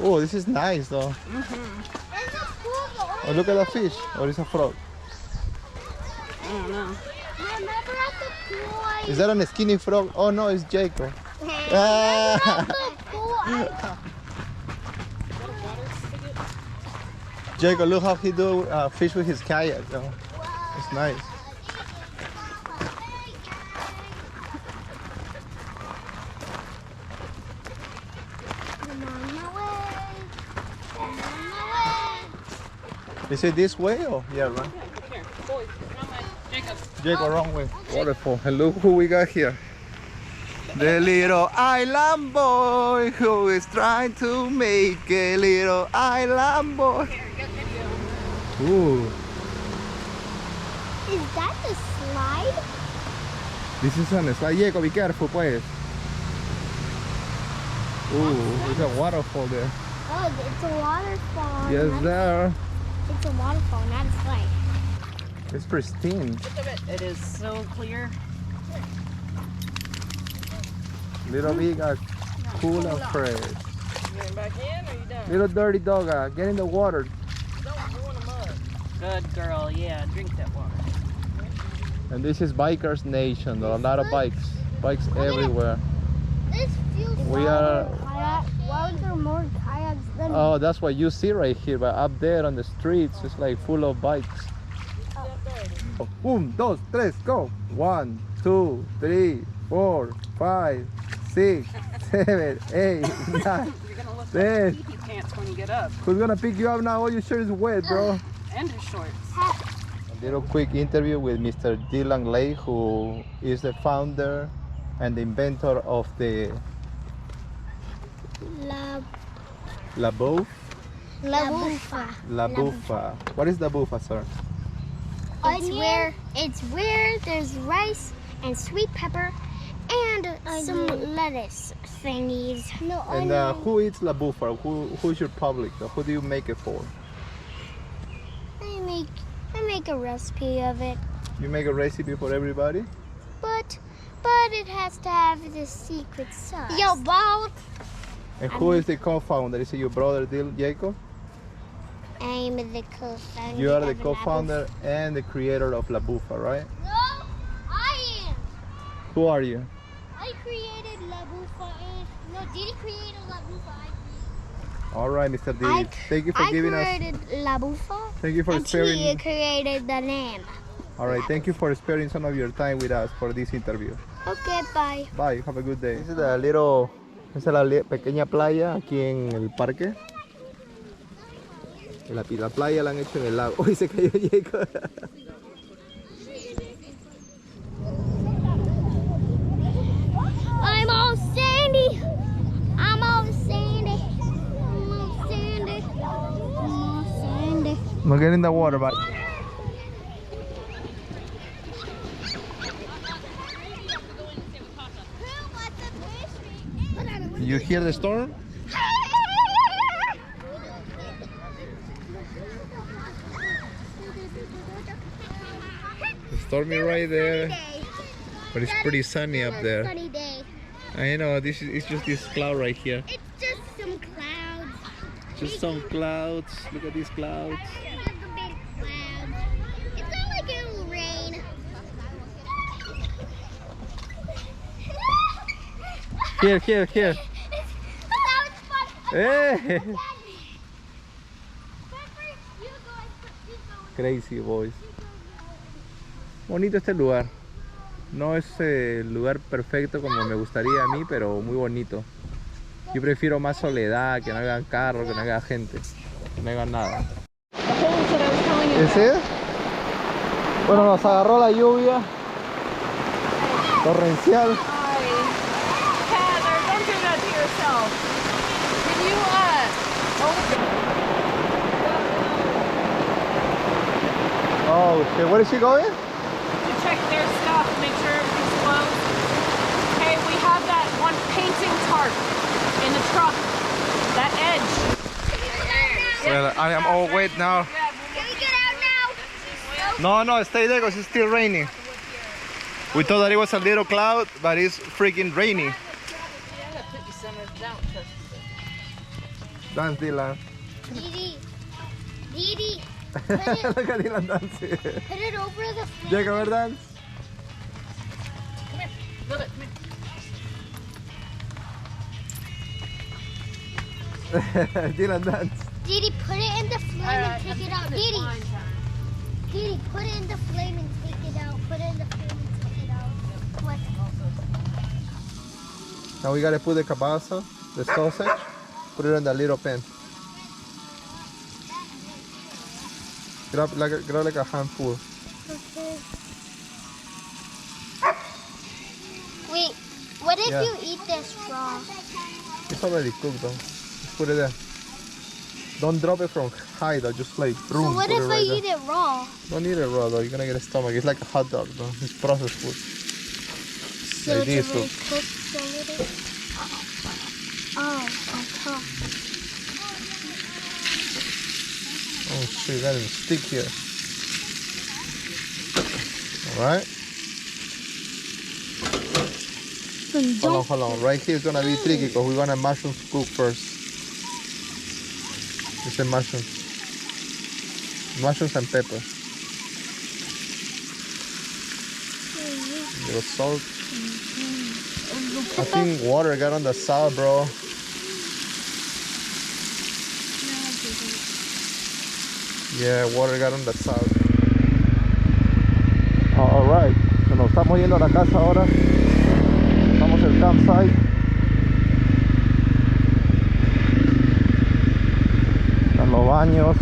Oh, this is nice though. Oh, look at the fish. Or is a frog? I don't know. Is that a skinny frog? Oh no, it's Jacob. Jacob, look how he do fish with his kayak though. It's nice. Is it this way or yeah, right? Here, boys, wrong way. Jacob. Jacob, wrong way. Waterfall. And look who we got here. The little island boy who is trying to make a little island boy. Here, get video. Ooh. Is that the slide? This is on the slide. Jacob, be careful, pues. Ooh, there's a waterfall there. Oh, it's a waterfall. Yes, there. It's a waterfall, not a slide. It's pristine. Look at it. It is so clear. Little big, cool and fresh. You getting back in or you done? Little dirty dog, get in the water. Don't go in the mud. Good girl, yeah, drink that water. And this is Bikers Nation, though. A lot of bikes. Bikes everywhere. This feels We are... Why was there more kayaks than... Oh, that's what you see right here, but up there on the streets, it's like full of bikes. Oh. 1, 2, 3, go! 1, 2, 3, 4, 5, 6, 7, 8, 9, You're gonna look 10. like pee-pee pants when you get up. Who's gonna pick you up now? All your shirt is wet, bro. And your shorts. A little quick interview with Mr. Dylan Lay, who is the founder and the inventor of the La Bouffe? La Bufa. La Bufa. What is the Bufa, sir? It's where there's rice and sweet pepper and some lettuce thingies. No, And who eats La Bufa? Who's your public? Who do you make it for? I make a recipe of it, You make a recipe for everybody? but it has to have the secret sauce. Yo, Bob. And who is the co-founder? Is it your brother, Jacob? I'm the co-founder. You are the of co-founder and the creator of La Bufa, right? No, I am. Who are you? I created La Bufa. No, Didi created La Bufa. All right, Mr. D. Thank you for giving us. I created La Bufa. Thank you for And sparing. he created the name. All right, thank you for sparing some of your time with us for this interview. Okay, bye. Bye, have a good day. This is the little, esa es la pequeña playa aquí en el parque. La playa la han hecho en el lago. Uy, se cayó Jacob. I'm all sandy. I'm all sandy. I'm all sandy. I'm all sandy. No get in the water, but. You hear the storm? It's stormy right there, but it's pretty sunny up there. Sunny day. I know, it's just this cloud right here. It's just some clouds. Just some clouds. Look at these clouds. Look at the big clouds. It's not like it'll rain. Here. Hey. Crazy boys. Bonito este lugar. No es el lugar perfecto como me gustaría a mí, pero muy bonito. Yo prefiero más soledad, que no hagan carro, que no haga gente, que no hagan nada. ¿Ese? Bueno, nos agarró la lluvia torrencial. Heather, don't do that to yourself. Can you, Oh, okay. Where is she going? to check their stuff, make sure everything's closed. Hey, we have that one painting tarp in the truck. That edge. Well, I am all wet now. Can we get out now? No, stay there because it's still raining. We thought that it was a little cloud, but it's freaking rainy. Dance, Dylan. Didi. Didi. Look at Dylan dancing. Put it over the flame. Jacob, a ver, dance. Come here. Little bit. Come here. Dylan, dance. Didi, put it in the flame and take it out. Didi. Fine, John. Didi, put it in the flame and take it out. Put it in the flame and take it out. What? Now we gotta put the kielbasa, the sausage, put it in the little pan. Grab like a handful. Okay. Wait, what if Yeah. you eat this raw? It's already cooked though. Just put it there. Don't drop it from high though, just like boom. So what put if it I right eat it raw? Don't eat it raw though, you're gonna get a stomach. It's like a hot dog though. It's processed food. So Like it's this, already so- cooked a little? Oh, on top. Oh shit, you got it stick here. Alright. Then Hold on. Right here is gonna be tricky because we're gonna mushrooms cook first. It's the mushrooms. Mushrooms and pepper. Little salt. I think water got on the salt, bro. Yeah, water got on the salt. Alright, nos estamos yendo a la casa ahora. Estamos en el campsite. Están los baños.